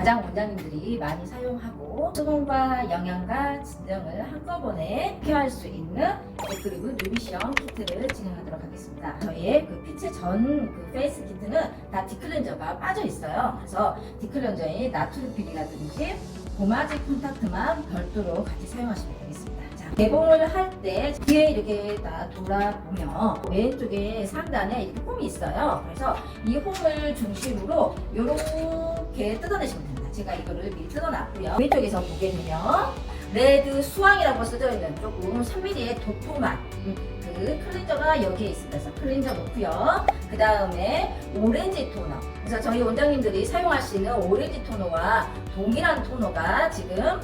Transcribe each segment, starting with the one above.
가장 원장님들이 많이 사용하고 수분과 영양과 진정을 한꺼번에 케어할 수 있는 그리고 누비션 키트를 진행하도록 하겠습니다. 저희의 그 피체 전 페이스 키트는 다 디클렌저가 빠져 있어요. 그래서 디클렌저의 나트륨필이라든지 고마지 콘탁트만 별도로 같이 사용하시면 되겠습니다. 개봉을 할 때 뒤에 이렇게 다 돌아보면 왼쪽에 상단에 이렇게 홈이 있어요. 그래서 이 홈을 중심으로 이렇게 뜯어내시면 됩니다. 제가 이거를 미리 뜯어놨고요. 왼쪽에서 보게 되면 레드 수왕이라고 써져 있는 조금 3mm의 도톰한 그 클렌저가 여기에 있습니다. 그래서 클렌저 놓고요. 그 다음에 오렌지 토너. 그래서 저희 원장님들이 사용하시는 오렌지 토너와 동일한 토너가 지금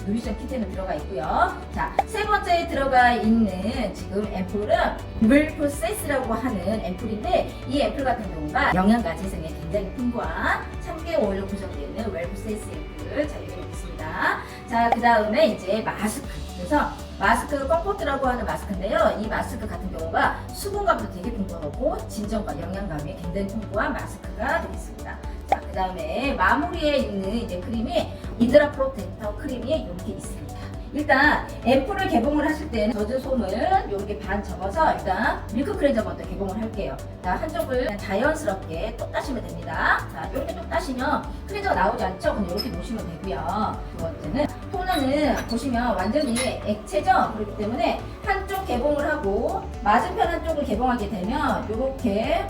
누비션 키트에는 들어가 있고요. 자, 세 번째에 들어가 있는 지금 앰플은 웰프세스라고 하는 앰플인데 이 앰플 같은 경우가 영양가 재생에 굉장히 풍부한 3개 오일로 구성되어 있는 웰프세스 앰플을 자유롭게 있습니다. 자, 그 다음에 이제 마스크. 그래서 마스크 컴포트라고 하는 마스크인데요. 이 마스크 같은 경우가 수분감도 되게 풍부하고 진정과 영양감이 굉장히 풍부한 마스크가 되겠습니다. 자, 그 다음에 마무리에 있는 이제 크림이 이드라 프로텍터 크림이 이렇게 있습니다. 일단 앰플을 개봉을 하실 때는 젖은 솜을 이렇게 반 접어서 일단 밀크 클렌저 먼저 개봉을 할게요. 자, 한쪽을 그냥 자연스럽게 똑 따시면 됩니다. 자, 이렇게 똑 따시면 클렌저가 나오지 않죠? 그럼 이렇게 놓으시면 되고요. 두 번째는 토너는 보시면 완전히 액체죠? 그렇기 때문에 한쪽 개봉을 하고 맞은편 한쪽을 개봉하게 되면 이렇게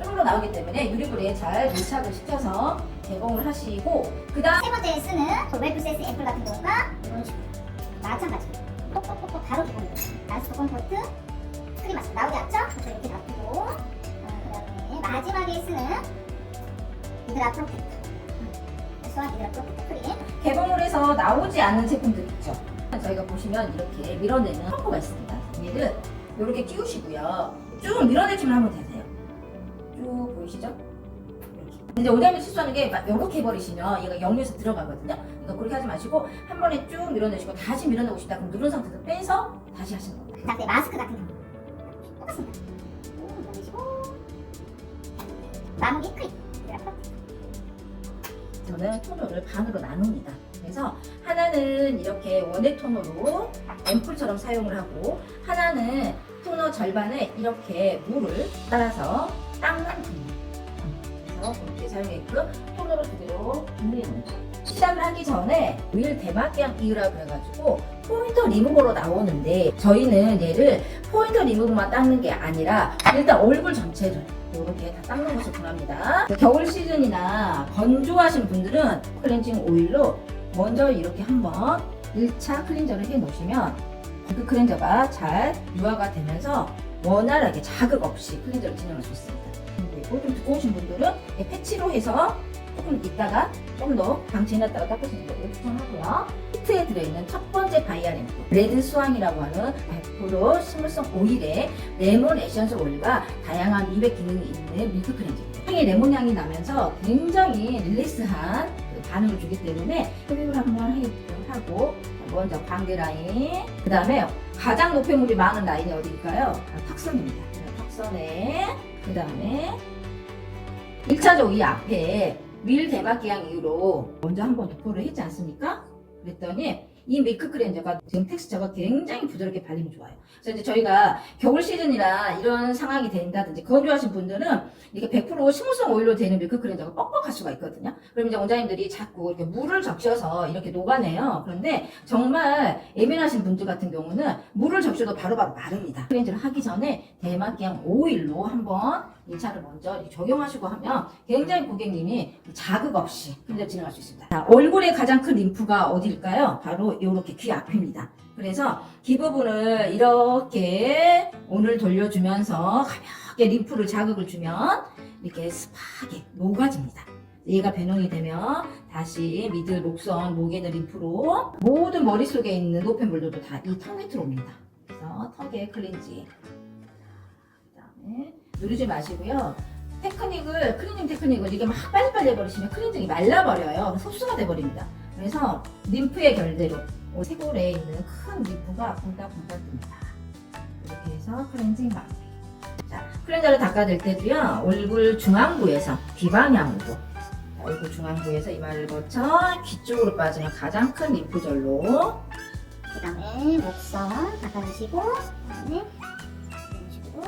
쪼르르 나오기 때문에 유리불에 잘 밀착을 시켜서 개봉을 하시고 그 다음 세 번째 쓰는 웰프세스 앰플 같은 경우가 이런 식으로 마찬가지로 똑똑똑똑 바로 기본이에요. 마스크 컴포트 크림 마스크 나오지 않죠? 그래서 이렇게 놔두고 그 다음에 마지막에 쓰는 이드라 프로텍터 수완 이드라 프로텍터 크림 개봉을 해서 나오지 않는 제품들 있죠. 저희가 보시면 이렇게 밀어내는 펌프가 있습니다. 얘를 이렇게 끼우시고요. 쭉 밀어내기만 하면 되세요. 쭉 보이시죠? 이렇게. 이제 원장님이 실수하는 게 이렇게 해버리시면 얘가 역류해서 들어가거든요. 그러니까 그렇게 하지 마시고 한 번에 쭉 밀어내시고 다시 밀어내고 싶다 그럼 누른 상태에서 빼서 다시 하시는 겁니다. 그 다음에 마스크 같은 경우 똑같습니다. 밀어내시고 마무리 크림 이드라 프로텍터 저는 토너를 반으로 나눕니다. 그래서 하나는 이렇게 원액 토너로 앰플처럼 사용을 하고 하나는 토너 절반에 이렇게 물을 따라서 닦는 토너. 그래서 이렇게 사용했고요. 토너로 두 개로 분리합니다. 시작을 하기 전에 윌 대마기향 이유라 그래가지고 포인터 리무버로 나오는데 저희는 얘를 포인터 리무버만 닦는 게 아니라 일단 얼굴 전체를 이렇게 다 닦는 것을 권합니다. 겨울 시즌이나 건조하신 분들은 클렌징 오일로 먼저 이렇게 한번 1차 클렌저를 해 놓으시면 그 클렌저가 잘 유화가 되면서 원활하게 자극 없이 클렌저를 진행할 수 있습니다. 그리고 좀 두꺼우신 분들은 패치로 해서 조금 있다가 좀 더 방치해놨다가 닦으시는 걸 추천하고요. 키트에 들어있는 첫 번째 바이아 램프 레드 수왕이라고 하는 100% 식물성 오일에 레몬 에센스 오일과 다양한 미백 기능이 있는 밀크 클렌저입니다. 향이 레몬 향이 나면서 굉장히 릴렉스한 반응을 주기 때문에 흡입을 한번 하고 먼저 광대 라인 그 다음에 가장 노폐물이 많은 라인이 어디일까요? 턱선입니다. 턱선에 그 다음에 1차적으로 이 앞에 밀 대마기향 이후로 먼저 한번 도포를 했지 않습니까? 그랬더니 이 밀크 클렌저가 지금 텍스처가 굉장히 부드럽게 발림이 좋아요. 그래서 이제 저희가 겨울 시즌이라 이런 상황이 된다든지 건조하신 분들은 이렇게 100% 식물성 오일로 되는 밀크 클렌저가 뻑뻑할 수가 있거든요. 그럼 이제 원장님들이 자꾸 이렇게 물을 적셔서 이렇게 녹아내요. 그런데 정말 예민하신 분들 같은 경우는 물을 적셔도 바로바로 마릅니다. 클렌저를 하기 전에 대마기향 오일로 한번 1차를 먼저 이렇게 적용하시고 하면 굉장히 고객님이 자극 없이 클렌저 진행할 수 있습니다. 자, 얼굴의 가장 큰 림프가 어디일까요? 바로 이렇게 귀 앞입니다. 그래서 귀 부분을 이렇게 오늘 돌려주면서 가볍게 림프를 자극을 주면 이렇게 습하게 녹아집니다. 얘가 변형이 되면 다시 미들, 목선, 목에 있는 림프로 모든 머릿속에 있는 노폐물들도 다 이 턱 밑으로 옵니다. 그래서 턱의 클렌징. 그 다음에 누르지 마시고요. 클리닝 테크닉을 이게 막 빨리빨리 해버리시면 클렌징이 말라버려요. 흡수가 돼버립니다. 그래서 림프의 결대로 쇄골에 있는 큰 림프가 붕닥붕닥 뜹니다. 이렇게 해서 클렌징 마무리. 자, 클렌저를 닦아낼 때도요 얼굴 중앙부에서 귀 방향으로 얼굴 중앙부에서 이마를 거쳐 귀 쪽으로 빠지는 가장 큰 림프절로 그 다음에 목선 닦아주시고, 그 다음에 이런 식으로.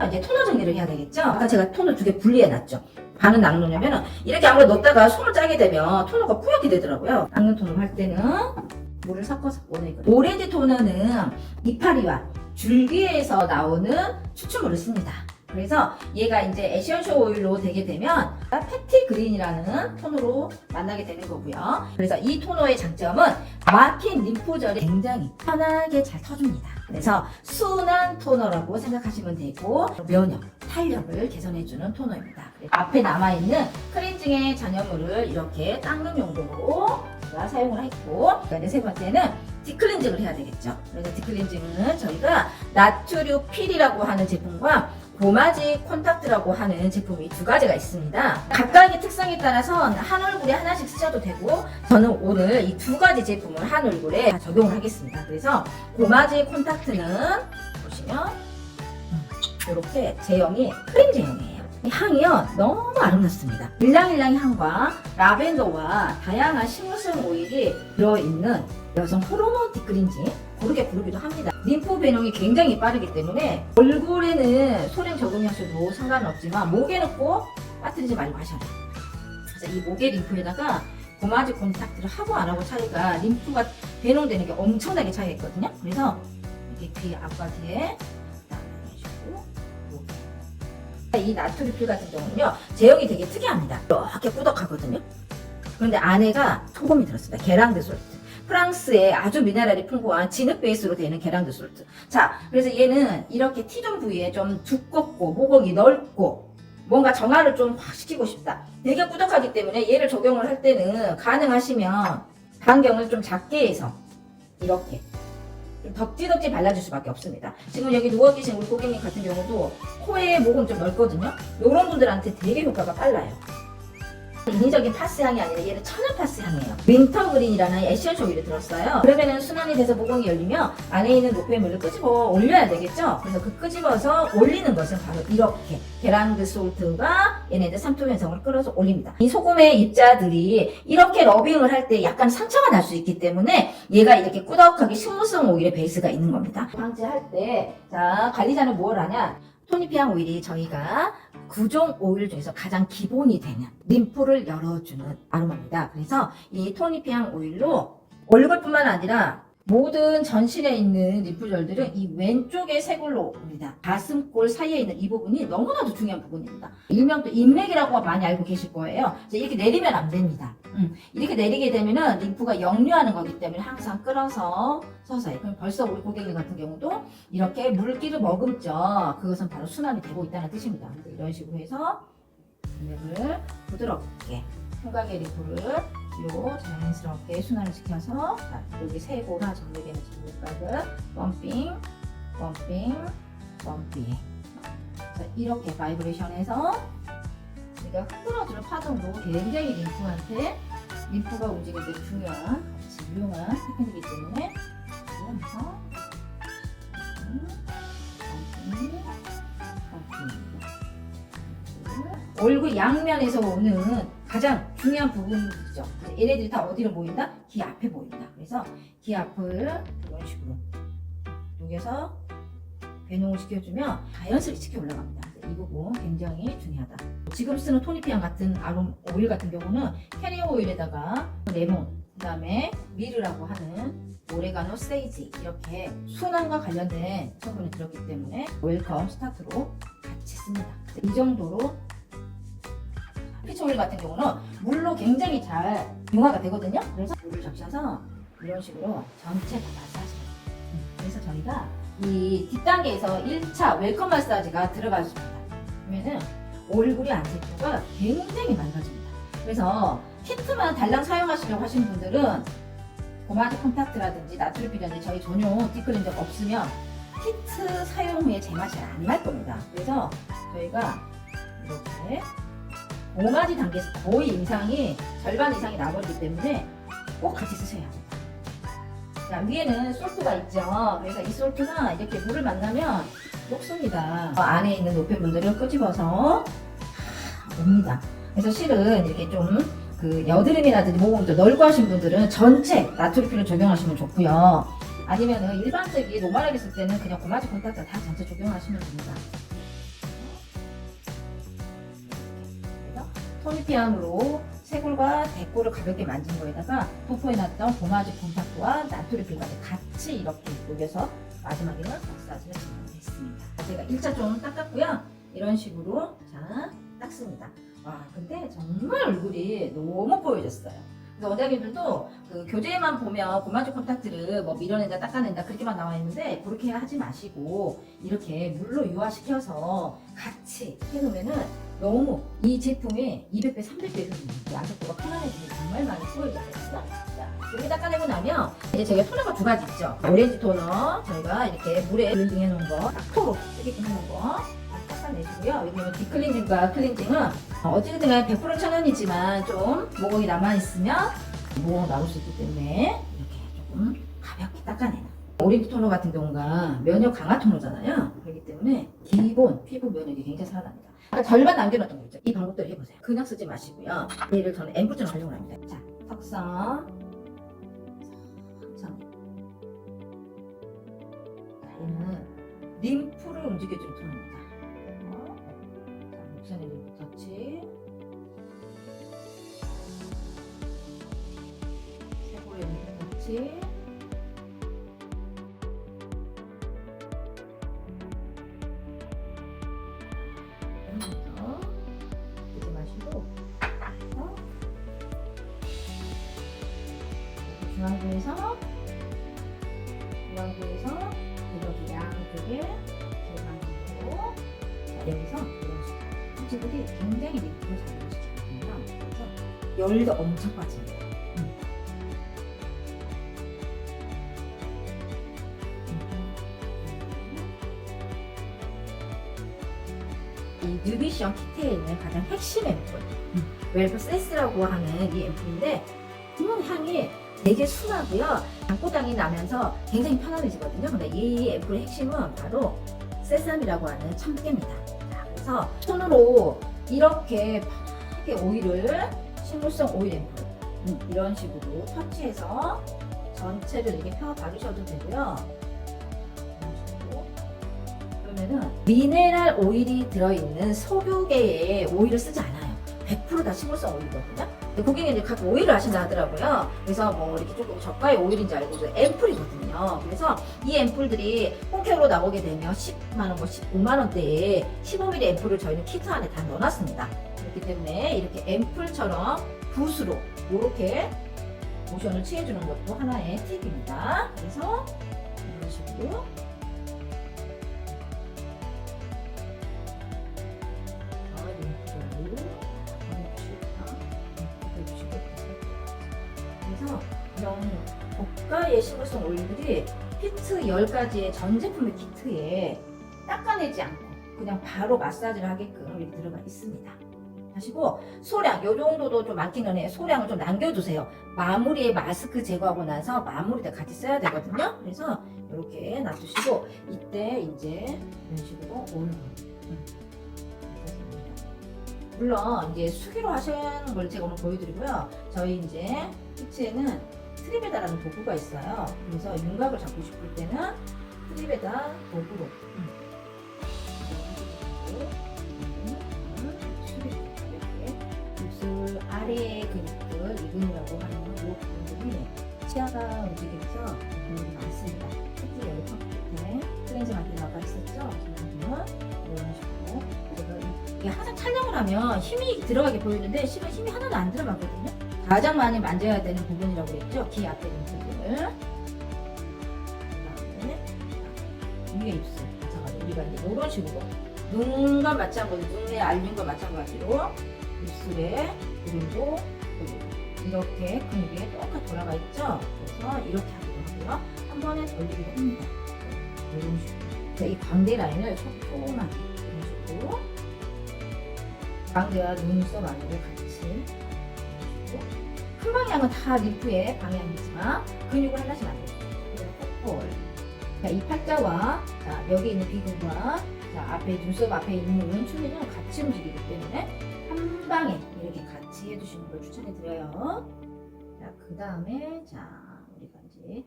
이제 토너 정리를 해야 되겠죠? 아까 제가 토너 2개 분리해놨죠. 반은 낚느냐면 이렇게 아무래도 넣었다가 손을 짜게 되면 토너가 뿌옇게 되더라고요. 낚는 토너 할 때는 물을 섞어서 보내거든요. 오렌지 토너는 이파리와 줄기에서 나오는 추출물을 씁니다. 그래서 얘가 이제 에센셜 오일로 되게 되면 패티 그린이라는 토너로 만나게 되는 거고요. 그래서 이 토너의 장점은 막힌 림프절이 굉장히 편하게 잘 터줍니다. 그래서 순한 토너라고 생각하시면 되고 면역, 탄력을 개선해주는 토너입니다. 앞에 남아있는 클렌징의 잔여물을 이렇게 닦는 용도로 제가 사용을 했고, 그다음에 세 번째는 디클렌징을 해야 되겠죠. 그래서 디클렌징은 저희가 나트륨필이라고 하는 제품과 고마지 콘탁트라고 하는 제품이 2가지가 있습니다. 각각의 특성에 따라서 한 얼굴에 하나씩 쓰셔도 되고, 저는 오늘 이 2가지 제품을 한 얼굴에 다 적용을 하겠습니다. 그래서 고마지 콘탁트는 보시면 이렇게 제형이 크림 제형이에요. 이 향이요 너무 아름답습니다. 일랑일랑 향과 라벤더와 다양한 식물성 오일이 들어있는 여성 호르몬 디클렌징, 고르게 부르기도 합니다. 림프 배농이 굉장히 빠르기 때문에 얼굴에는 소량 적용하셔도 상관은 없지만 목에는 꼭 빠뜨리지 말고 하셔야 돼요. 그래서 이 목의 림프에다가 고마지 콘탁트를 하고 안 하고 차이가, 림프가 배농되는 게 엄청나게 차이가 있거든요. 그래서 이렇게 귀 앞과 뒤에 이 나트륨필 같은 경우는요 제형이 되게 특이합니다. 이렇게 꾸덕하거든요. 그런데 안에가 소금이 들었습니다. 게랑드 솔트. 프랑스의 아주 미네랄이 풍부한 진흙 베이스로 되는 게랑드 솔트. 자, 그래서 얘는 이렇게 T존 부위에 좀 두껍고 모공이 넓고 뭔가 정화를 좀 확 시키고 싶다. 되게 꾸덕하기 때문에 얘를 적용을 할 때는 가능하시면 반경을 좀 작게 해서 이렇게 좀 덕지덕지 발라줄 수밖에 없습니다. 지금 여기 누워 계신 우리 고객님 같은 경우도 코에 목은 좀 넓거든요. 이런 분들한테 되게 효과가 빨라요. 인위적인 파스 향이 아니라 얘는 천연 파스 향이에요. 윈터 그린이라는 에센셜 오일이 들었어요. 그러면은 순환이 돼서 모공이 열리면 안에 있는 노폐물을 끄집어 올려야 되겠죠. 그래서 그 끄집어서 올리는 것은 바로 이렇게 게랑드 솔트가 얘네들 삼투 현상을 끌어서 올립니다. 이 소금의 입자들이 이렇게 러빙을 할 때 약간 상처가 날 수 있기 때문에 얘가 이렇게 꾸덕하게 식물성 오일의 베이스가 있는 겁니다. 방지할 때 자 관리자는 뭘 하냐? 토니피앙 오일이 저희가 9종 오일 중에서 가장 기본이 되는 림프를 열어주는 아로마입니다. 그래서 이 토니피앙 오일로 얼굴뿐만 아니라 모든 전신에 있는 림프절들은 이 왼쪽에 쇄골로 옵니다. 가슴골 사이에 있는 이 부분이 너무나도 중요한 부분입니다. 일명 또 인맥이라고 많이 알고 계실 거예요. 이렇게 내리면 안 됩니다. 이렇게 내리게 되면은 림프가 역류하는 거기 때문에 항상 끌어서 서서히. 그럼 벌써 우리 고객님 같은 경우도 이렇게 물기를 머금죠. 그것은 바로 순환이 되고 있다는 뜻입니다. 이런 식으로 해서 인맥을 부드럽게 흉곽의 림프를 요 자연스럽게 순환을 시켜서 자, 여기 쇄골과 정맥에는 지금까지 펌핑, 펌핑, 펌핑. 자, 이렇게 바이브레이션해서 우리가 흔들어주는 파동도 굉장히 림프가 움직일 때 중요한 같이 유용한 테크닉이기 때문에 이러면서 얼굴 양면에서 오는 가장 중요한 부분이죠. 얘네들이 다 어디로 모인다? 귀 앞에 모인다. 그래서 귀 앞을 이런 식으로 여기서 배농을 시켜주면 자연스럽게 올라갑니다. 이 부분 굉장히 중요하다. 지금 쓰는 토니피앙 같은 오일 같은 경우는 캐리어 오일에다가 레몬, 그 다음에 미르라고 하는 오레가노, 세이지 이렇게 순환과 관련된 성분이 들었기 때문에 웰컴 스타트로 같이 씁니다. 이 정도로 피치 오일 같은 경우는 물로 굉장히 잘 융화가 되거든요. 그래서 물을 적셔서 이런 식으로 전체 다 마사지해요. 그래서 저희가 이 뒷단계에서 1차 웰컴 마사지가 들어가줍니다. 그러면은 얼굴의 안색도가 굉장히 맑아집니다. 그래서 키트만 달랑 사용하시려고 하시는 분들은 고마지 콘탁트라든지 나트륨필이라든지 저희 전용 디클렌저가 없으면 키트 사용 후에 제맛이 안 날 겁니다. 그래서 저희가 이렇게 고마지 단계에서 거의 임상이 절반 이상이 나버리기 때문에 꼭 같이 쓰셔야 합니다. 자, 위에는 솔트가 있죠. 그래서 이 솔트가 이렇게 물을 만나면 녹습니다. 안에 있는 노폐물들을 끄집어서 옵니다. 그래서 실은 이렇게 좀 그 여드름이라든지 모공도 널고 하신 분들은 전체 나트륨필을 적용하시면 좋고요. 아니면은 일반적인 노멀하게 쓸 때는 그냥 고마지 콘탁트 다 전체 적용하시면 됩니다. 그래서 토니피함으로 쇄골과 대골을 가볍게 만진 거에다가 도포해놨던 고마지 콘탁트와 나트륨필까지 같이 이렇게 녹여서 마지막에는 마사지를 진행했습니다. 제가 1차 좀 닦았고요. 이런 식으로 자 닦습니다. 와 근데 정말 얼굴이 너무 뽀얘졌어요. 그래서 원장님들도 그 교재에만 보면 고마지 콘탁트를 뭐 밀어낸다 닦아낸다 그렇게만 나와 있는데 그렇게 하지 마시고 이렇게 물로 유화시켜서 같이 해놓으면은 너무 이 제품이 200배, 300배 야속도가 편안해지고 정말 많이 수고해졌어요. 자, 이렇게 닦아내고 나면 이제 저희가 토너가 두 가지 있죠. 오렌지 토너 저희가 이렇게 물에 블렌딩 해놓은 거, 탁토로 쓰게끔 해놓은 거 닦아내시고요. 왜냐면 딥클렌징과 클렌징은 어쨌든 100% 천연이지만 좀 모공이 남아있으면 모공 나올 수 있기 때문에 이렇게 조금 가볍게 닦아내는 오렌지 토너 같은 경우가 면역 강화 토너잖아요. 그렇기 때문에 기본 피부 면역이 굉장히 살아납니다. 그러니까 절반 남겨놨던 거 있죠. 이 방법대로 해보세요. 그냥 쓰지 마시고요. 얘를 저는 앰플처럼 활용을 합니다. 자, 턱선 턱선 얘는 림프를 움직여주는 토너입니다. 자, 목선의 림프 터치 쇄골의 림프 터치 이제 마시고 중앙부에서 이렇게 양쪽에 중앙부로 여기서 이런 식으로 토치들이 굉장히 림프를 작용시키거든요. 그래서 열도 엄청 빠집니다. 이 뉴비션 키트에 있는 가장 핵심 앰플 웰프 세스라고 하는 이 앰플인데 향이 되게 순하고요. 장고당이 나면서 굉장히 편안해지거든요. 근데 이 앰플의 핵심은 바로 세삼이라고 하는 참깨입니다. 자, 그래서 손으로 이렇게 편하게 오일을 식물성 오일 앰플 이런 식으로 터치해서 전체를 이렇게 펴 바르셔도 되고요. 그러면은 미네랄 오일이 들어있는 석유계의 오일을 쓰지 않아요. 100% 다 식물성 오일이거든요. 고객님들이 가끔 오일을 하신다 하더라고요. 그래서 뭐 이렇게 조금 저가의 오일인지 알고 앰플이거든요. 그래서 이 앰플들이 홈케어로 나오게 되면 10만원, 뭐 15만원대에 15mm 앰플을 저희는 키트 안에 다 넣어놨습니다. 그렇기 때문에 이렇게 앰플처럼 붓으로 이렇게 모션을 취해주는 것도 하나의 팁입니다. 그래서 이런 식으로 그래서 이런 고가의 식물성 오일들이 히트 10가지의 전 제품의 키트에 닦아내지 않고 그냥 바로 마사지를 하게끔 이렇게 들어가 있습니다. 하시고 소량, 요 정도도 좀 많기는 해요. 소량을 좀 남겨두세요. 마무리에 마스크 제거하고 나서 마무리 때 같이 써야 되거든요. 그래서 이렇게 놔두시고 이때 이제 이런 식으로 오일 물론 이제 수기로 하시는 걸 제가 오늘 보여드리고요. 저희 이제 키트에는 트리베다라는 도구가 있어요. 그래서 윤곽을 잡고 싶을 때는 트리베다 도구로 입술 아래의 근육들, 이근이라고 하는 이 부분들이 치아가 움직이면서 근육이 많습니다. 특히 여기 턱 끝에 클렌징할 때 나가 있었죠. 지금은 이런 식으로 이게 항상 촬영을 하면 힘이 들어가게 보이는데 실은 힘이 하나도 안 들어가거든요. 가장 많이 만져야 되는 부분이라고 했죠. 귀 앞에 있는 부분을. 그다음에 위에 입술. 마찬가지로 우리가 이제 이런 식으로 눈과 마찬가지로 눈의 알륜과 마찬가지로 입술에 그리고 이렇게 근육에 똑같이 돌아가 있죠. 그래서 이렇게 하기도 하고요. 한 번에 돌리기도 합니다. 이런 식으로. 이 광대 라인을 촉촉하게 이런 식으로. 광대와 눈썹 안으로 같이 큰 방향은 다 림프의 방향이지만 근육을 하나씩 만들어요. 폴. 자, 이 팔자와 자, 여기 있는 비근과 자, 앞에 눈썹 앞에 있는 추리는 같이 움직이기 때문에 한 방에 이렇게 같이 해주시는 걸 추천해 드려요. 자, 그 다음에 자 우리가 이제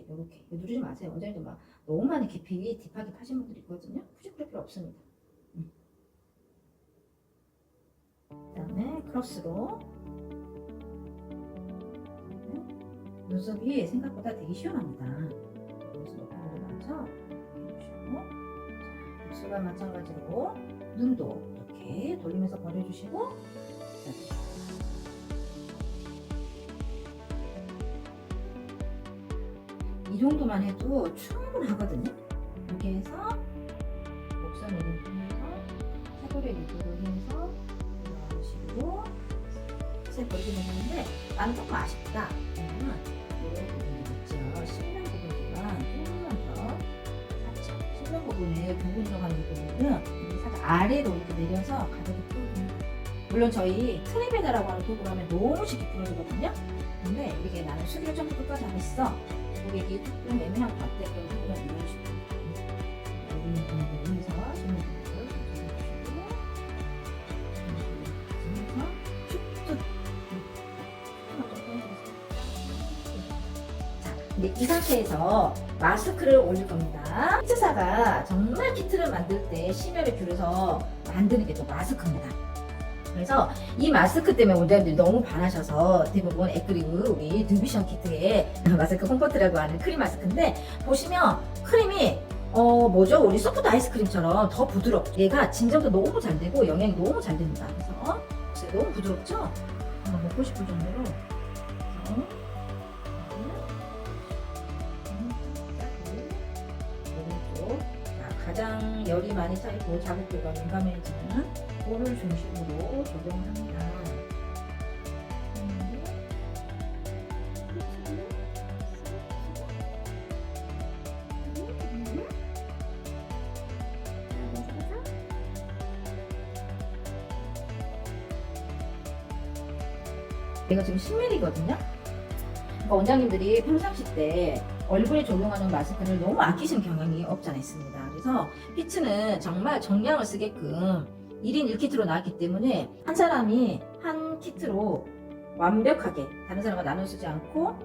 이렇게 누르지 마세요. 원장님도 막 너무 많이 깊이 딥하게 파신 분들이 있거든요. 굳이 그럴 필요 없습니다. 그 다음에 크로스로 눈썹이 생각보다 되게 시원합니다. 눈썹 하고 나서 입술과 마찬가지로 눈도 이렇게 돌리면서 버려주시고 이 정도만 해도 충분하거든요. 이렇게 해서 목선 내리면서 사거리 리뷰를 해서 이런 식으로 색 버리게 되는데 나는 조금 아쉽다. 그러면 이런 부분이 있죠. 실명 부분이지만 조금만 더 살짝 실명 부분에 부분 들어가는 부분은 살짝 아래로 이렇게 내려서 가볍게 풀어줍니다. 물론 저희 트리베다라고 하는 도구로 하면 너무 쉽게 풀어주거든요. 근데 이게 나는 수기를 처음부터 끝까지 안 했어. 고객이 조금 애매한 것 같아. 그럼 그냥 이런 식으로 여기 있는 부분에서 실명 부분을 가져주시고 자, 근데 이 상태에서 마스크를 올릴 겁니다. 키트사가 정말 키트를 만들 때 심혈을 기울여서 만드는 게 또 마스크입니다. 그래서 이 마스크 때문에 원장님들이 너무 반하셔서 대부분 에크리브 우리 뉴비션 키트의 마스크 컴포트라고 하는 크림 마스크인데 보시면 크림이 뭐죠? 우리 소프트 아이스크림처럼 더 부드럽고 얘가 진정도 너무 잘 되고 영양이 너무 잘 됩니다. 그래서 진짜 너무 부드럽죠? 한번 먹고 싶을 정도로 오른쪽 가장 열이 많이 차있고 자극도가 민감해지는 볼을 중심으로 조정을 합니다. 얘가 지금 10mm거든요. 그러니까 원장님들이 평상시 때 얼굴에 적용하는 마스크를 너무 아끼시는 경향이 없지 않아 있습니다. 그래서 피츠는 정말 정량을 쓰게끔 1인 1키트로 나왔기 때문에 한 사람이 한 키트로 완벽하게 다른 사람과 나눠 쓰지 않고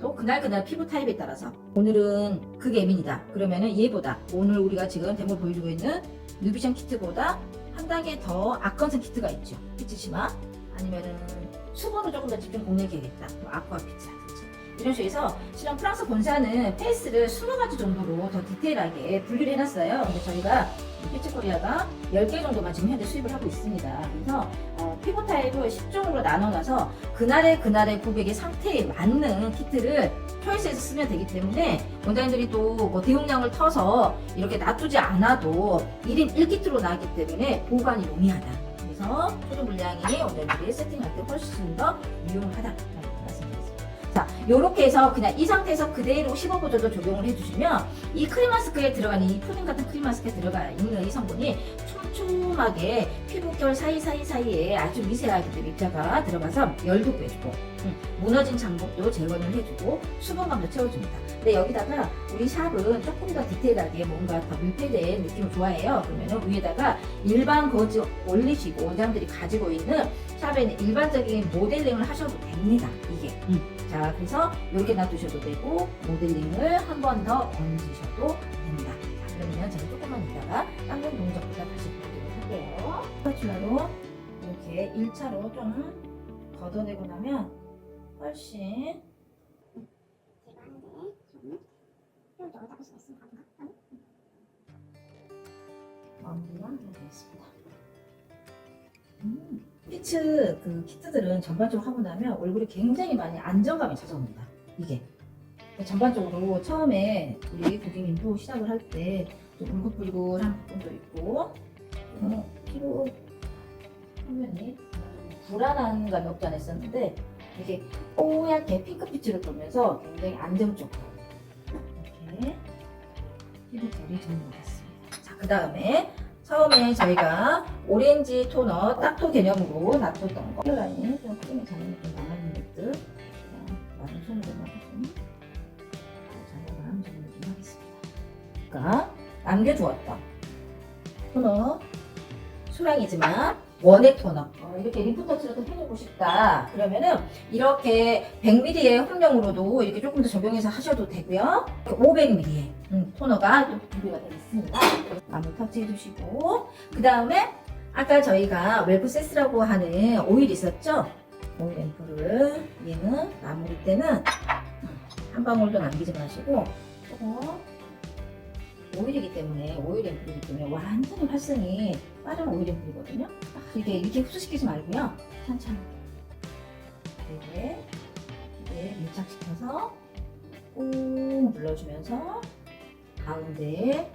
또 그날 피부 타입에 따라서 오늘은 극예민이다 그러면은 얘보다 오늘 우리가 지금 데모 보여주고 있는 뉴비션 키트보다 한 단계 더 악건성 키트가 있죠. 피츠시마 아니면은 수분을 조금 더 집중 공략해야겠다. 아쿠아 피츠라든지 이런 식으로 해서 실은 프랑스 본사는 페이스를 20가지 정도로 더 디테일하게 분류를 해놨어요. 근데 저희가 피츠코리아가 10개 정도만 지금 현재 수입을 하고 있습니다. 그래서 피부 타입을 10종으로 나눠놔서 그날의 고객의 상태에 맞는 키트를 초이스해서 쓰면 되기 때문에 원장님들이 또 뭐 대용량을 터서 이렇게 놔두지 않아도 1인 1키트로 나왔기 때문에 보관이 용이하다. 그래서 소요 물량이 원장님들이 세팅할 때 훨씬 더 유용하다라고 말씀드렸습니다. 자, 요렇게 해서 그냥 이 상태에서 그대로 15분 정도 적용을 해주시면 이 크림 마스크에 들어가는 이 푸딩 같은 크림 마스크에 들어가 있는 이 성분이 촘촘하게 피부결 사이사이에 아주 미세하게 입자가 들어가서 열도 빼주고 무너진 장복도 제거를 해주고 수분감도 채워줍니다. 근데 여기다가 우리 샵은 조금 더 디테일하게 뭔가 더 밀폐된 느낌을 좋아해요. 그러면 위에다가 일반 거즈 올리시고 원장님들이 가지고 있는 샵에 있는 일반적인 모델링을 하셔도 됩니다. 이게 자, 그래서 이렇게 놔두셔도 되고 모델링을 한 번 더 얹으셔도 됩니다. 자, 그러면 제가 조금만 있다가 닦는 동작부터 다시 보도록 할게요. 스파츌러로 이렇게 1차로 좀 걷어내고 나면 훨씬 마무리가 되겠습니다. 피츠 그 키트들은 전반적으로 하고 나면 얼굴이 굉장히 많이 안정감이 찾아옵니다. 이게 전반적으로 처음에 우리 고객님도 시작을 할 때 좀 울긋불긋한 부분도 있고 피부 표면이 불안한 감이 없지 않아 있었는데 이게 뽀얗게 핑크빛을 돌면서 굉장히 안정적으로 이렇게 피부결이 정리됐습니다. 자, 그 다음에 처음에 저희가 오렌지 토너 딱토 개념으로 놔뒀던 거 컬러라인이 좀 크림이 잔뜩 좀 남아있는 것들 그냥 마른 손으로만 좀 아까 남겨주었던 토너, 수량이지만 원액 토너. 이렇게 리프터치라도 해주고 싶다. 그러면은 이렇게 100ml의 혼용으로도 이렇게 조금 더 적용해서 하셔도 되고요. 500ml의 토너가 또 준비가 되어 있습니다. 마무리 터치해 주시고, 그 다음에 아까 저희가 웰프세스라고 하는 오일 있었죠? 오일 앰플을 얘는 마무리 때는 한 방울도 남기지 마시고 조금 오일이기 때문에, 오일 앰플이기 때문에 완전히 활성이 빠른 오일 앰플이거든요. 이렇게 흡수시키지 말고요. 천천히 이렇게 밀착시켜서 꾹 눌러주면서 가운데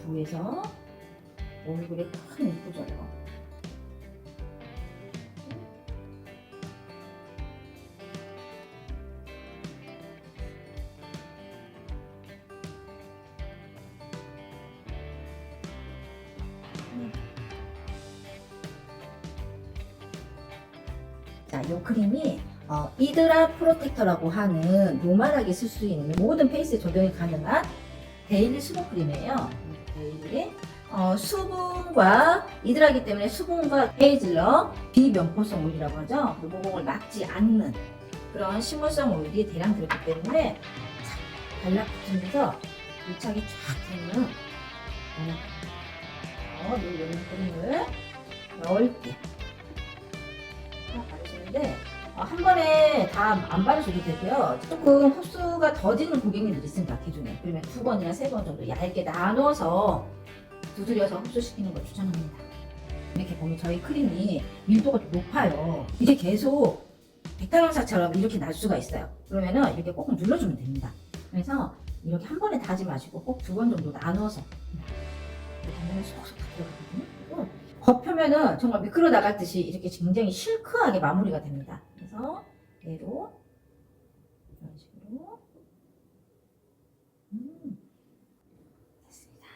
부에서 얼굴에 큰 인프줘요. 자, 이 크림이 이드라 프로텍터라고 하는 노멀하게 쓸 수 있는 모든 페이스에 적용이 가능한 데일리 수분 크림이에요. 데일리 수분과 이드라기 때문에 수분과 헤이즐넛 비면포성 오일이라고 하죠. 모공을 막지 않는 그런 식물성 오일이 대량 들었기 때문에 달라붙으면서 밀착이 쫙 되는 이 크림을 넓게 바르시는데 한 번에 다 안 바르셔도 되고요. 조금 흡수가 더디는 고객님들이 있습니다. 기존에. 그러면 2번이나 3번 정도 얇게 나눠서 두드려서 흡수시키는 걸 추천합니다. 이렇게 보면 저희 크림이 밀도가 좀 높아요. 이게 계속 백탕영사처럼 이렇게 날 수가 있어요. 그러면은 이렇게 꼭 눌러주면 됩니다. 그래서 이렇게 한 번에 다지 마시고 꼭 2번 정도 나눠서 이렇게 하면 쏙쏙 다 들어가거든요. 그리고 겉표면은 정말 미끄러 나갈 듯이 이렇게 굉장히 실크하게 마무리가 됩니다. 그래서 얘로